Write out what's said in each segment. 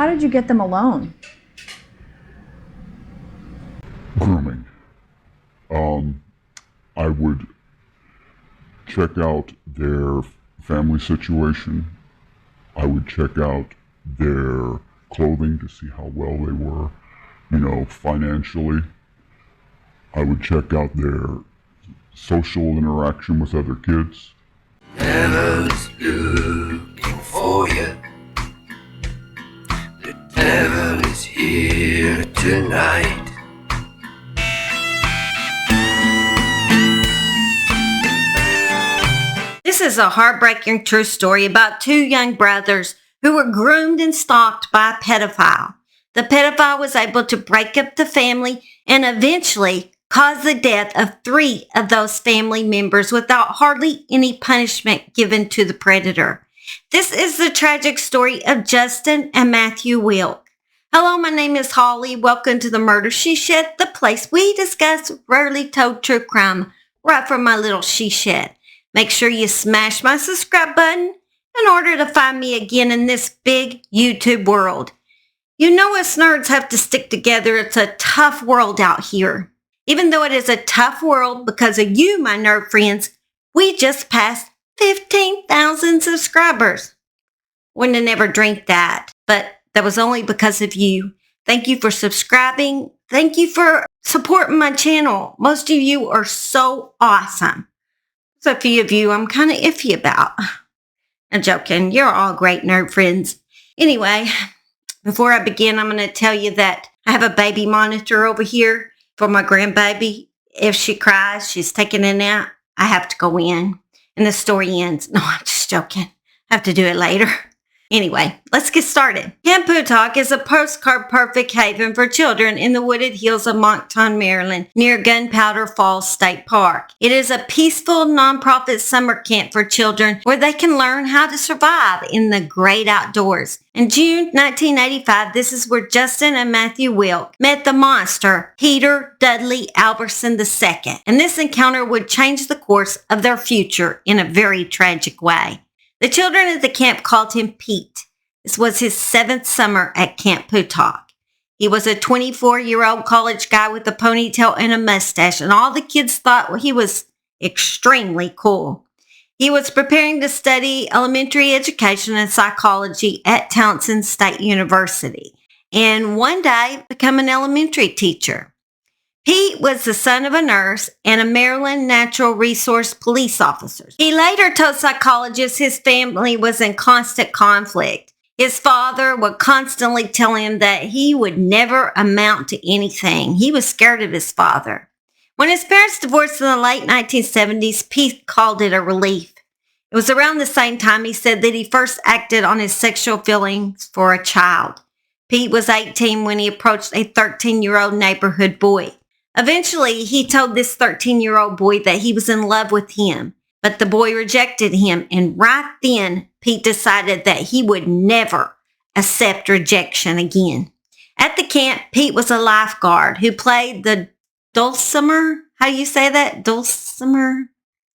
How did you get them alone? Grooming. I would check out their family situation. I would check out their clothing to see how well they were, financially. I would check out their social interaction with other kids. Devil's looking for you. The devil is here tonight. This is a heartbreaking true story about two young brothers who were groomed and stalked by a pedophile. The pedophile was able to break up the family and eventually cause the death of 3 of those family members without hardly any punishment given to the predator. This is the tragic story of Justin and Matthew Wilke. Hello, my name is Holly. Welcome to the Murder She Shed, the place we discuss rarely told true crime right from my little she shed. Make sure you smash my subscribe button in order to find me again in this big YouTube world. You know us nerds have to stick together. It's a tough world out here. Even though it is a tough world because of you, my nerd friends, we just passed 15,000 subscribers. Wouldn't have never dreamed that, but that was only because of you. Thank you for subscribing. Thank you for supporting my channel. Most of you are so awesome. There's a few of you I'm kind of iffy about. I'm joking. You're all great nerd friends. Anyway, before I begin, I'm going to tell you that I have a baby monitor over here for my grandbaby. If she cries, she's taking a nap, I have to go in. And the story ends. No, I'm just joking. I have to do it later. Anyway, let's get started. Camp Puh'tok is a postcard perfect haven for children in the wooded hills of Moncton, Maryland, near Gunpowder Falls State Park. It is a peaceful, nonprofit summer camp for children where they can learn how to survive in the great outdoors. In June 1985, this is where Justin and Matthew Wilke met the monster, Peter Dudley Albertson II, and this encounter would change the course of their future in a very tragic way. The children at the camp called him Pete. This was his 7th summer at Camp Puh'tok. He was a 24-year-old college guy with a ponytail and a mustache, and all the kids thought he was extremely cool. He was preparing to study elementary education and psychology at Towson State University, and one day become an elementary teacher. Pete was the son of a nurse and a Maryland Natural Resource police officer. He later told psychologists his family was in constant conflict. His father would constantly tell him that he would never amount to anything. He was scared of his father. When his parents divorced in the late 1970s, Pete called it a relief. It was around the same time he said that he first acted on his sexual feelings for a child. Pete was 18 when he approached a 13-year-old neighborhood boy. Eventually, he told this 13-year-old boy that he was in love with him, but the boy rejected him, and right then, Pete decided that he would never accept rejection again. At the camp, Pete was a lifeguard who played the dulcimer. How do you say that? Dulcimer?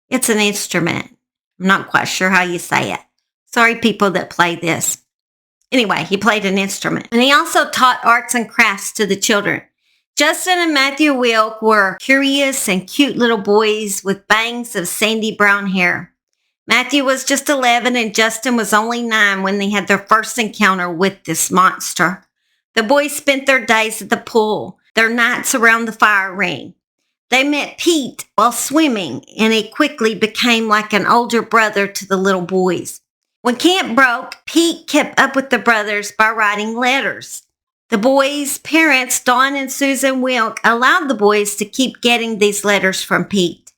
It's an instrument. I'm not quite sure how you say it. Sorry, people that play this. Anyway, he played an instrument, and he also taught arts and crafts to the children. Justin and Matthew Wilke were curious and cute little boys with bangs of sandy brown hair. Matthew was just 11 and Justin was only 9 when they had their first encounter with this monster. The boys spent their days at the pool, their nights around the fire ring. They met Pete while swimming, and he quickly became like an older brother to the little boys. When camp broke, Pete kept up with the brothers by writing letters. The boys' parents, Dawn and Susan Wilke, allowed the boys to keep getting these letters from Pete.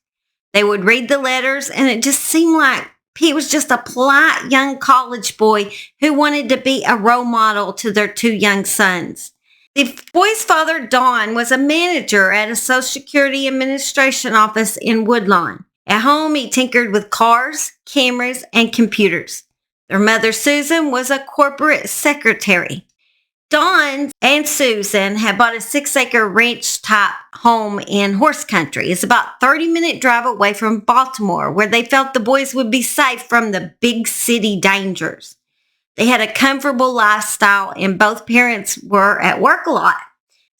They would read the letters, and it just seemed like Pete was just a polite young college boy who wanted to be a role model to their 2 young sons. The boy's father, Don, was a manager at a Social Security Administration office in Woodlawn. At home, he tinkered with cars, cameras, and computers. Their mother, Susan, was a corporate secretary. Don and Susan had bought a 6-acre ranch-type home in horse country. It's about a 30-minute drive away from Baltimore, where they felt the boys would be safe from the big city dangers. They had a comfortable lifestyle and both parents were at work a lot.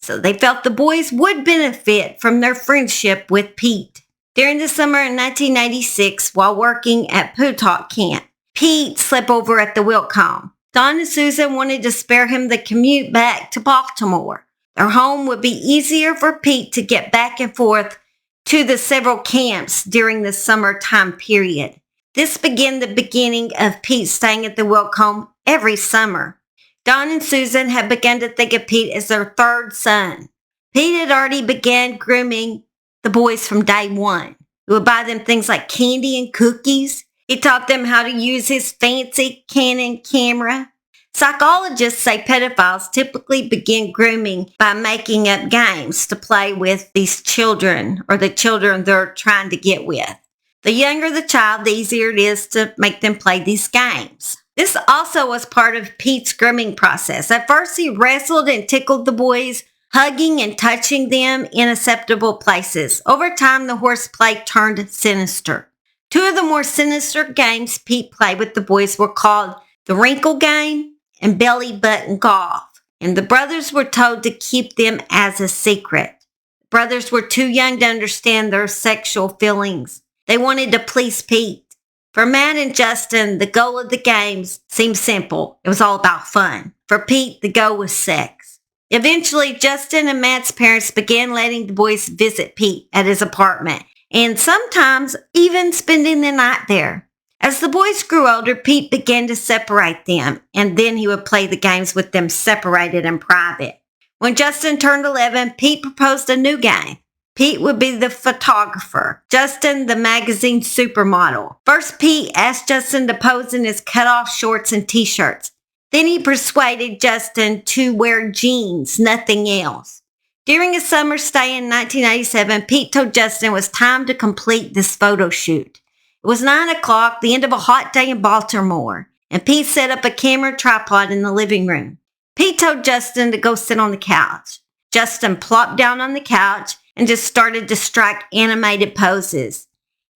So they felt the boys would benefit from their friendship with Pete. During the summer of 1986, while working at puh'tok camp, Pete slept over at the WILKE home. Don and Susan wanted to spare him the commute back to Baltimore. Their home would be easier for Pete to get back and forth to the several camps during the summertime period. This began the beginning of Pete staying at the WILKE home every summer. Don and Susan had begun to think of Pete as their third son. Pete had already begun grooming the boys from day one. He would buy them things like candy and cookies. He taught them how to use his fancy Canon camera. Psychologists say pedophiles typically begin grooming by making up games to play with these children or the children they're trying to get with. The younger the child, the easier it is to make them play these games. This also was part of Pete's grooming process. At first, he wrestled and tickled the boys, hugging and touching them in acceptable places. Over time, the horseplay turned sinister. Two of the more sinister games Pete played with the boys were called the wrinkle game and belly button golf, and the brothers were told to keep them as a secret. The brothers were too young to understand their sexual feelings. They wanted to please Pete. For Matt and Justin, the goal of the games seemed simple. It was all about fun. For Pete, the goal was sex. Eventually, Justin and Matt's parents began letting the boys visit Pete at his apartment, and sometimes even spending the night there. As the boys grew older, Pete began to separate them, and then he would play the games with them separated in private. When Justin turned 11, Pete proposed a new game. Pete would be the photographer, Justin the magazine supermodel. First, Pete asked Justin to pose in his cutoff shorts and t-shirts. Then he persuaded Justin to wear jeans, nothing else. During a summer stay in 1987, Pete told Justin it was time to complete this photo shoot. It was 9 o'clock, the end of a hot day in Baltimore, and Pete set up a camera tripod in the living room. Pete told Justin to go sit on the couch. Justin plopped down on the couch and just started to strike animated poses.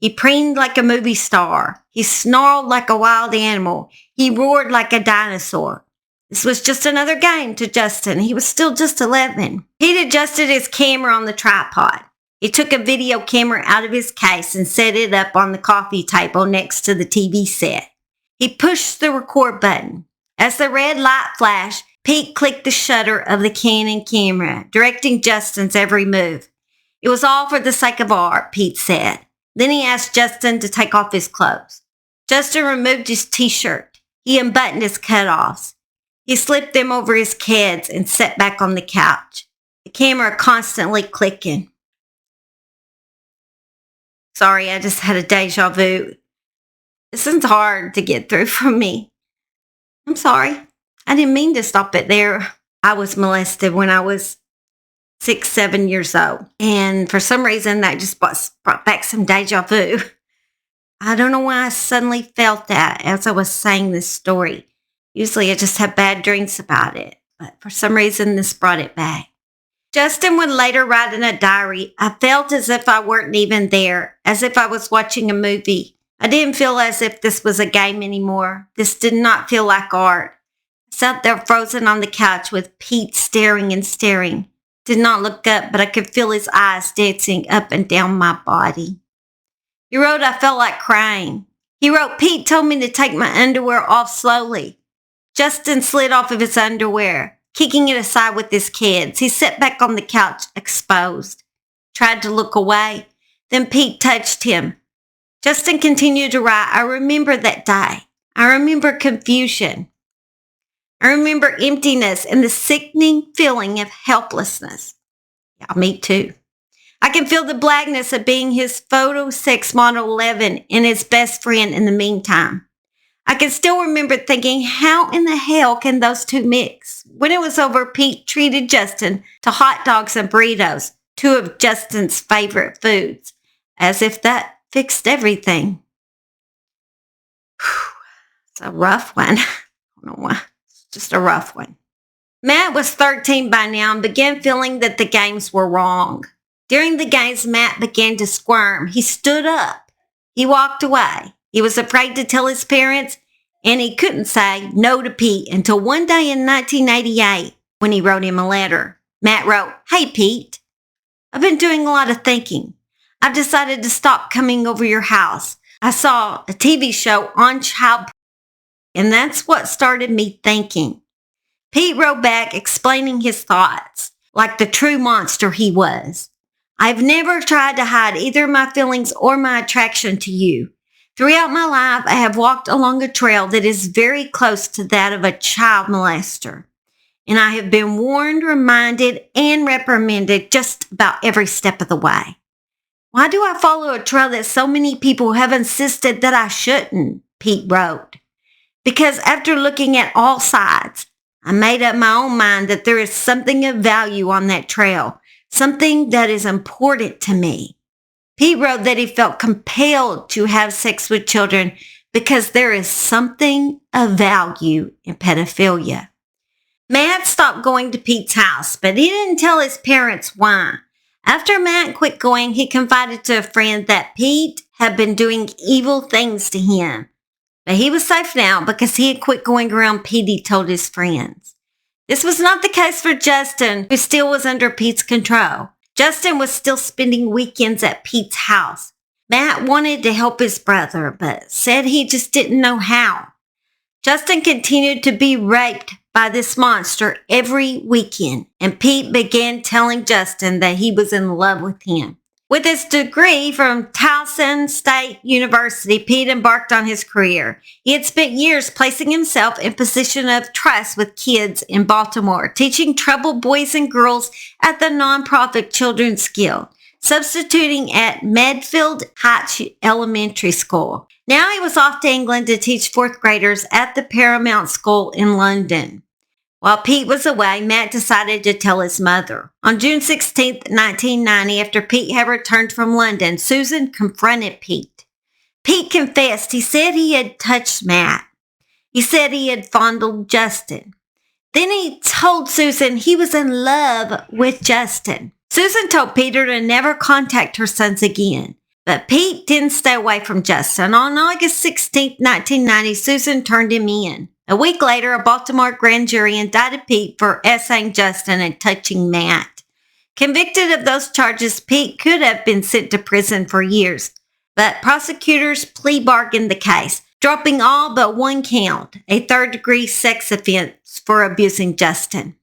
He preened like a movie star. He snarled like a wild animal. He roared like a dinosaur. This was just another game to Justin. He was still just 11. Pete adjusted his camera on the tripod. He took a video camera out of his case and set it up on the coffee table next to the TV set. He pushed the record button. As the red light flashed, Pete clicked the shutter of the Canon camera, directing Justin's every move. It was all for the sake of art, Pete said. Then he asked Justin to take off his clothes. Justin removed his t-shirt. He unbuttoned his cutoffs. He slipped them over his kids and sat back on the couch, the camera constantly clicking. Sorry, I just had a deja vu. This is hard to get through for me. I'm sorry. I didn't mean to stop it there. I was molested when I was 6, 7 years old. And for some reason, that just brought back some deja vu. I don't know why I suddenly felt that as I was saying this story. Usually I just have bad dreams about it. But for some reason, this brought it back. Justin would later write in a diary, I felt as if I weren't even there, as if I was watching a movie. I didn't feel as if this was a game anymore. This did not feel like art. I sat there frozen on the couch with Pete staring and staring. Did not look up, but I could feel his eyes dancing up and down my body. He wrote, I felt like crying. He wrote, Pete told me to take my underwear off slowly. Justin slid off of his underwear, kicking it aside with his kids. He sat back on the couch, exposed. Tried to look away. Then Pete touched him. Justin continued to write, I remember that day. I remember confusion. I remember emptiness and the sickening feeling of helplessness. Yeah, me too. I can feel the blackness of being his photo sex model 11 and his best friend in the meantime. I can still remember thinking, how in the hell can those two mix? When it was over, Pete treated Justin to hot dogs and burritos, two of Justin's favorite foods, as if that fixed everything. Whew, it's a rough one. I don't know why. It's just a rough one. Matt was 13 by now and began feeling that the games were wrong. During the games, Matt began to squirm. He stood up. He walked away. He was afraid to tell his parents, and he couldn't say no to Pete until one day in 1988 when he wrote him a letter. Matt wrote, "Hey, Pete, I've been doing a lot of thinking. I've decided to stop coming over your house. I saw a TV show on child and that's what started me thinking." Pete wrote back explaining his thoughts, like the true monster he was. "I've never tried to hide either my feelings or my attraction to you. Throughout my life, I have walked along a trail that is very close to that of a child molester. And I have been warned, reminded, and reprimanded just about every step of the way. Why do I follow a trail that so many people have insisted that I shouldn't?" Pete wrote. "Because after looking at all sides, I made up my own mind that there is something of value on that trail, something that is important to me." Pete wrote that he felt compelled to have sex with children because there is something of value in pedophilia. Matt stopped going to Pete's house, but he didn't tell his parents why. After Matt quit going, he confided to a friend that Pete had been doing evil things to him. But he was safe now because he had quit going around Pete, he told his friends. This was not the case for Justin, who still was under Pete's control. Justin was still spending weekends at Pete's house. Matt wanted to help his brother, but said he just didn't know how. Justin continued to be raped by this monster every weekend, and Pete began telling Justin that he was in love with him. With his degree from Towson State University, Pete embarked on his career. He had spent years placing himself in position of trust with kids in Baltimore, teaching troubled boys and girls at the nonprofit Children's Guild, substituting at Medfield Heights Elementary School. Now he was off to England to teach fourth graders at the Paramount School in London. While Pete was away, Matt decided to tell his mother. On June 16, 1990, after Pete had returned from London, Susan confronted Pete. Pete confessed. He said he had touched Matt. He said he had fondled Justin. Then he told Susan he was in love with Justin. Susan told Peter to never contact her sons again. But Pete didn't stay away from Justin. On August 16, 1990, Susan turned him in. A week later, a Baltimore grand jury indicted Pete for essaying Justin and touching Matt. Convicted of those charges, Pete could have been sent to prison for years, but prosecutors plea bargained the case, dropping all but one count, a third-degree sex offense for abusing Justin.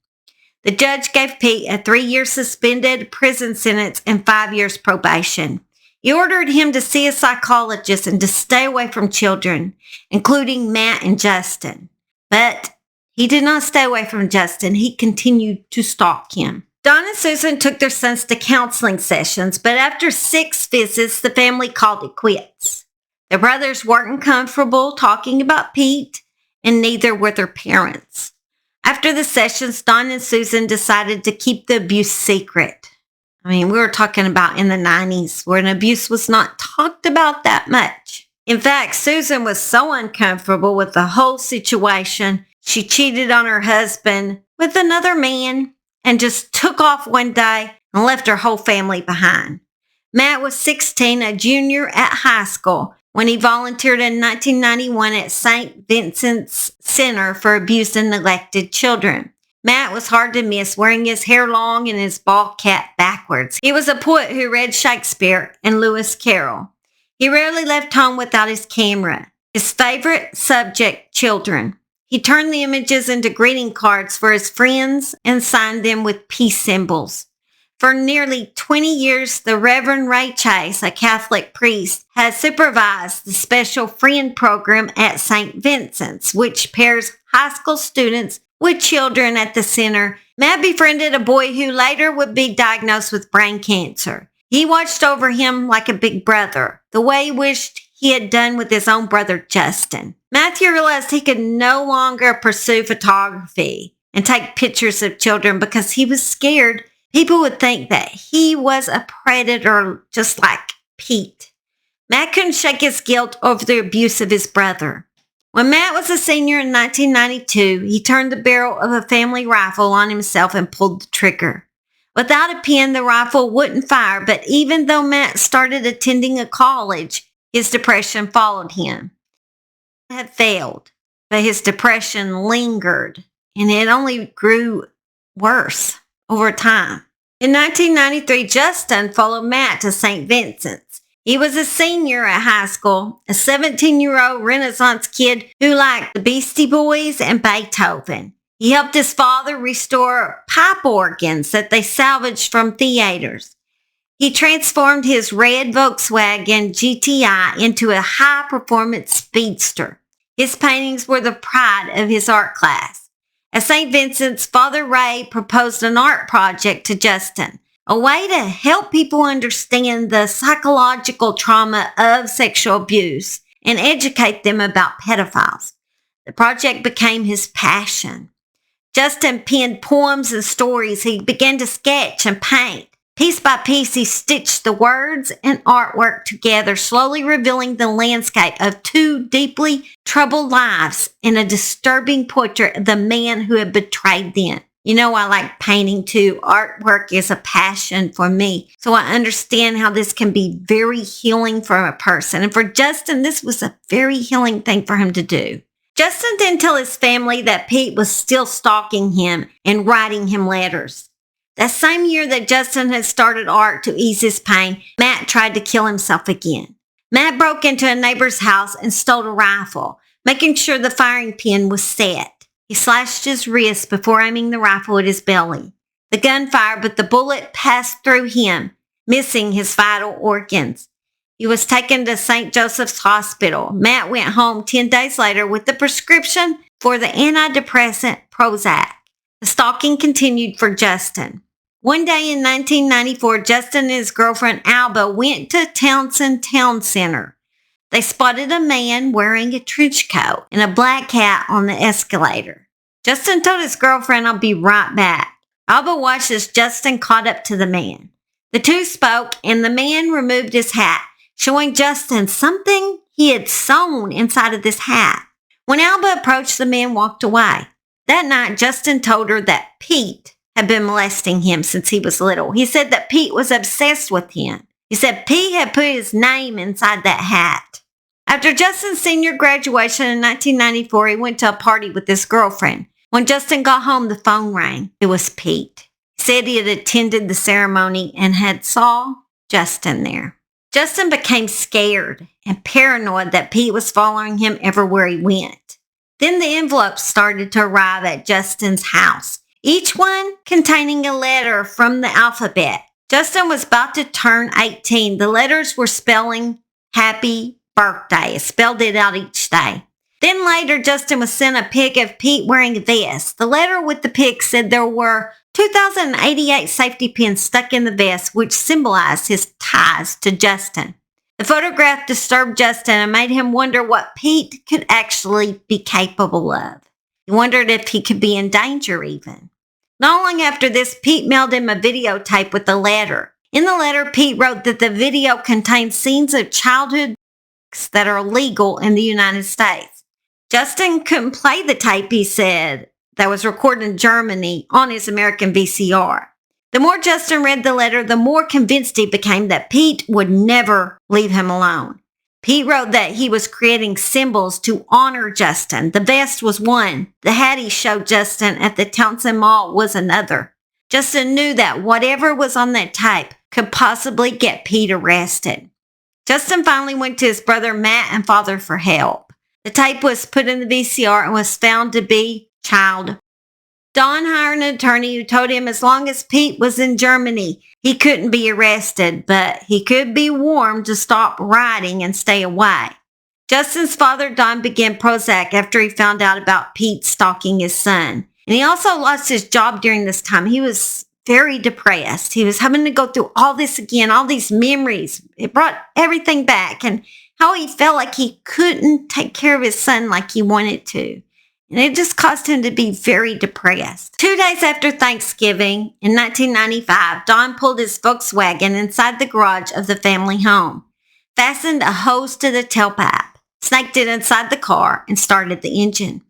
The judge gave Pete a 3-year suspended prison sentence and 5 years probation. He ordered him to see a psychologist and to stay away from children, including Matt and Justin. But he did not stay away from Justin. He continued to stalk him. Don and Susan took their sons to counseling sessions, but after 6 visits, the family called it quits. The brothers weren't comfortable talking about Pete, and neither were their parents. After the sessions, Don and Susan decided to keep the abuse secret. I mean, we were talking about in the 90s where an abuse was not talked about that much. In fact, Susan was so uncomfortable with the whole situation, she cheated on her husband with another man and just took off one day and left her whole family behind. Matt was 16, a junior at high school, when he volunteered in 1991 at St. Vincent's Center for Abused and Neglected Children. Matt was hard to miss, wearing his hair long and his ball cap backwards. He was a poet who read Shakespeare and Lewis Carroll. He rarely left home without his camera. His favorite subject, children. He turned the images into greeting cards for his friends and signed them with peace symbols. For nearly 20 years, the Reverend Ray Chase, a Catholic priest, has supervised the Special Friend Program at St. Vincent's, which pairs high school students with children at the center. Matt befriended a boy who later would be diagnosed with brain cancer. He watched over him like a big brother, the way he wished he had done with his own brother, Justin. Matthew realized he could no longer pursue photography and take pictures of children because he was scared people would think that he was a predator just like Pete. Matt couldn't shake his guilt over the abuse of his brother. When Matt was a senior in 1992, he turned the barrel of a family rifle on himself and pulled the trigger. Without a pen, the rifle wouldn't fire, but even though Matt started attending a college, his depression followed him. He had failed. but his depression lingered, and it only grew worse over time. In 1993, Justin followed Matt to St. Vincent's. He was a senior at high school, a 17-year-old Renaissance kid who liked the Beastie Boys and Beethoven. He helped his father restore pipe organs that they salvaged from theaters. He transformed his red Volkswagen GTI into a high-performance speedster. His paintings were the pride of his art class. At St. Vincent's, Father Ray proposed an art project to Justin, a way to help people understand the psychological trauma of sexual abuse and educate them about pedophiles. The project became his passion. Justin penned poems and stories. He began to sketch and paint. Piece by piece, he stitched the words and artwork together, slowly revealing the landscape of two deeply troubled lives and a disturbing portrait of the man who had betrayed them. You know, I like painting too. Artwork is a passion for me. So I understand how this can be very healing for a person. And for Justin, this was a very healing thing for him to do. Justin didn't tell his family that Pete was still stalking him and writing him letters. That same year that Justin had started art to ease his pain, Matt tried to kill himself again. Matt broke into a neighbor's house and stole a rifle, making sure the firing pin was set. He slashed his wrist before aiming the rifle at his belly. The gun fired, but the bullet passed through him, missing his vital organs. He was taken to St. Joseph's Hospital. Matt went home 10 days later with the prescription for the antidepressant Prozac. The stalking continued for Justin. One day in 1994, Justin and his girlfriend Alba went to Townsend Town Center. They spotted a man wearing a trench coat and a black hat on the escalator. Justin told his girlfriend, "I'll be right back." Alba watched as Justin caught up to the man. The two spoke, and the man removed his hat, showing Justin something he had sewn inside of this hat. When Alba approached, the man walked away. That night, Justin told her that Pete had been molesting him since he was little. He said that Pete was obsessed with him. He said Pete had put his name inside that hat. After Justin's senior graduation in 1994, he went to a party with his girlfriend. When Justin got home, the phone rang. It was Pete. He said he had attended the ceremony and had saw Justin there. Justin became scared and paranoid that Pete was following him everywhere he went. Then the envelopes started to arrive at Justin's house, each one containing a letter from the alphabet. Justin was about to turn 18. The letters were spelling happy birthday. It spelled it out each day. Then later, Justin was sent a pic of Pete wearing a vest. The letter with the pic said there were 2,088 safety pins stuck in the vest, which symbolized his ties to Justin. The photograph disturbed Justin and made him wonder what Pete could actually be capable of. He wondered if he could be in danger even. Not long after this, Pete mailed him a videotape with a letter. In the letter, Pete wrote that the video contained scenes of childhood that are legal in the United States. Justin couldn't play the tape, he said, that was recorded in Germany on his American VCR. The more Justin read the letter, the more convinced he became that Pete would never leave him alone. Pete wrote that he was creating symbols to honor Justin. The vest was one. The hat he showed Justin at the Townsend Mall was another. Justin knew that whatever was on that tape could possibly get Pete arrested. Justin finally went to his brother Matt and father for help. The tape was put in the VCR and was found to be child. Don hired an attorney who told him as long as Pete was in Germany, he couldn't be arrested, but he could be warned to stop writing and stay away. Justin's father, Don, began Prozac after he found out about Pete stalking his son. And he also lost his job during this time. He was very depressed. He was having to go through all this again, all these memories. It brought everything back and how he felt like he couldn't take care of his son like he wanted to. And it just caused him to be very depressed. 2 days after Thanksgiving in 1995, Don pulled his Volkswagen inside the garage of the family home, fastened a hose to the tailpipe, snaked it inside the car, and started the engine.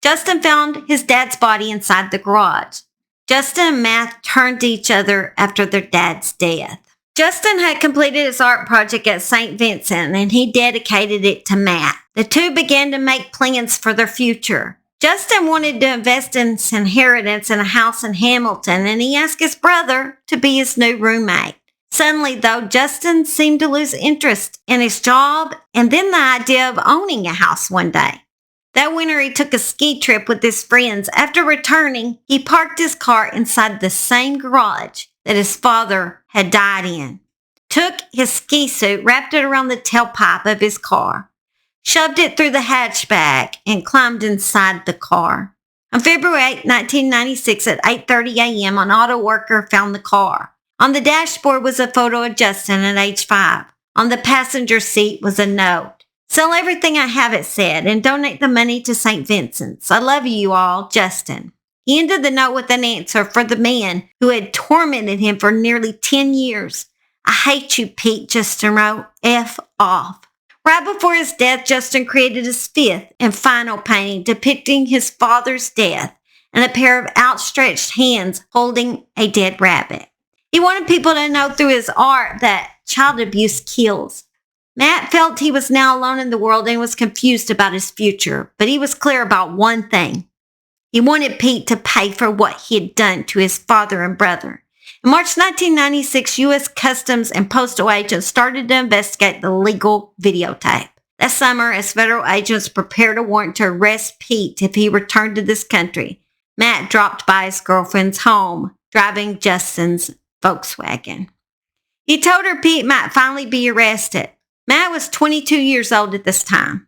Justin found his dad's body inside the garage. Justin and Matt turned to each other after their dad's death. Justin had completed his art project at St. Vincent and he dedicated it to Matt. The two began to make plans for their future. Justin wanted to invest in his inheritance in a house in Hamilton, and he asked his brother to be his new roommate. Suddenly, though, Justin seemed to lose interest in his job and then the idea of owning a house one day. That winter, he took a ski trip with his friends. After returning, he parked his car inside the same garage that his father had died in, took his ski suit, wrapped it around the tailpipe of his car, shoved it through the hatchback, and climbed inside the car. On February 8, 1996 at 8:30 a.m., an auto worker found the car. On the dashboard was a photo of Justin at age 5. On the passenger seat was a note. Sell everything I have, it said, and donate the money to St. Vincent's. I love you all, Justin. He ended the note with an answer for the man who had tormented him for nearly 10 years. I hate you, Pete, Justin wrote. F off. Right before his death, Justin created his 5th and final painting depicting his father's death and a pair of outstretched hands holding a dead rabbit. He wanted people to know through his art that child abuse kills. Matt felt he was now alone in the world and was confused about his future, but he was clear about one thing. He wanted Pete to pay for what he had done to his father and brother. In March 1996, U.S. Customs and Postal agents started to investigate the legal videotape. That summer, as federal agents prepared a warrant to arrest Pete if he returned to this country, Matt dropped by his girlfriend's home, driving Justin's Volkswagen. He told her Pete might finally be arrested. Matt was 22 years old at this time.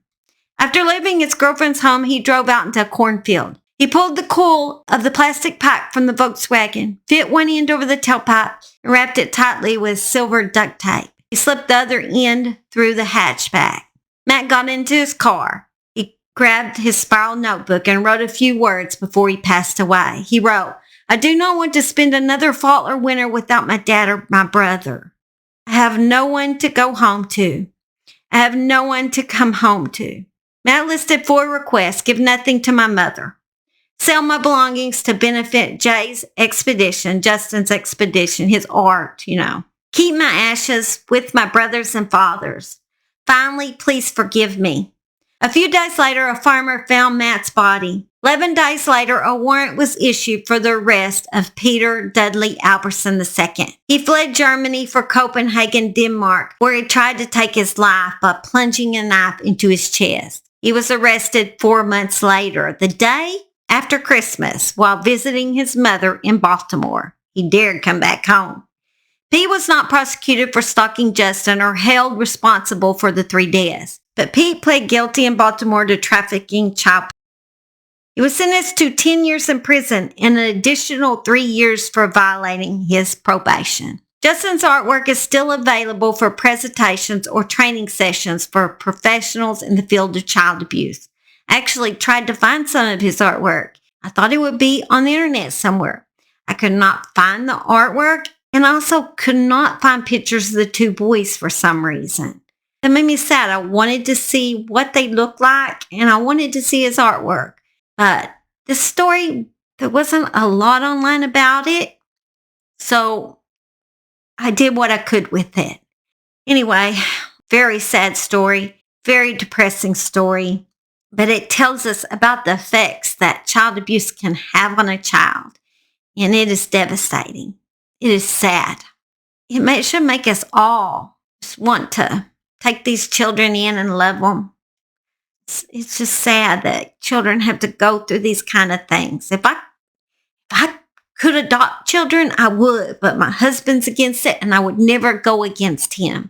After leaving his girlfriend's home, he drove out into a cornfield. He pulled the coil of the plastic pipe from the Volkswagen, fit one end over the tailpipe, and wrapped it tightly with silver duct tape. He slipped the other end through the hatchback. Matt got into his car. He grabbed his spiral notebook and wrote a few words before he passed away. He wrote, I do not want to spend another fall or winter without my dad or my brother. I have no one to go home to. I have no one to come home to. Matt listed 4 requests. Give nothing to my mother. Sell my belongings to benefit Jay's expedition, Justin's expedition, his art, Keep my ashes with my brothers and fathers. Finally, please forgive me. A few days later, a farmer found Matt's body. 11 days later, a warrant was issued for the arrest of Peter Dudley Albertson II. He fled Germany for Copenhagen, Denmark, where he tried to take his life by plunging a knife into his chest. He was arrested 4 months later, the day after Christmas, while visiting his mother in Baltimore. He dared come back home. Pete was not prosecuted for stalking Justin or held responsible for the 3 deaths, but Pete pled guilty in Baltimore to trafficking child. He was sentenced to 10 years in prison and an additional 3 years for violating his probation. Justin's artwork is still available for presentations or training sessions for professionals in the field of child abuse. I actually tried to find some of his artwork. I thought it would be on the internet somewhere. I could not find the artwork and also could not find pictures of the 2 boys for some reason. That made me sad. I wanted to see what they looked like and I wanted to see his artwork. But this story, there wasn't a lot online about it. So I did what I could with it. Anyway, very sad story, very depressing story. But it tells us about the effects that child abuse can have on a child. And it is devastating. It is sad. It should make us all just want to take these children in and love them. It's just sad that children have to go through these kind of things. If I could adopt children, I would. But my husband's against it, and I would never go against him.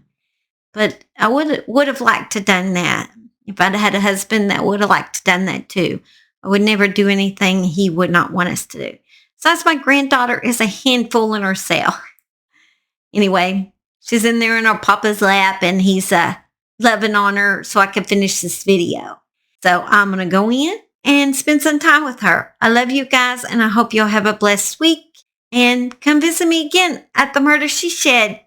But I would have liked to done that. If I'd had a husband that would have liked to done that too. I would never do anything he would not want us to do. Besides, my granddaughter is a handful in herself. Anyway, she's in there in her papa's lap, and he's loving on her so I can finish this video. So I'm going to go in and spend some time with her. I love you guys, and I hope you'll have a blessed week. And come visit me again at the Murder She Shed.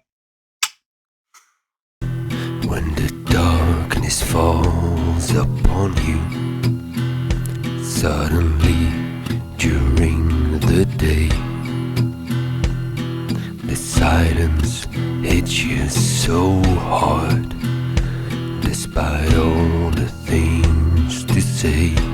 When the darkness falls upon you, suddenly during the day, the silence hits you so hard, despite all the things say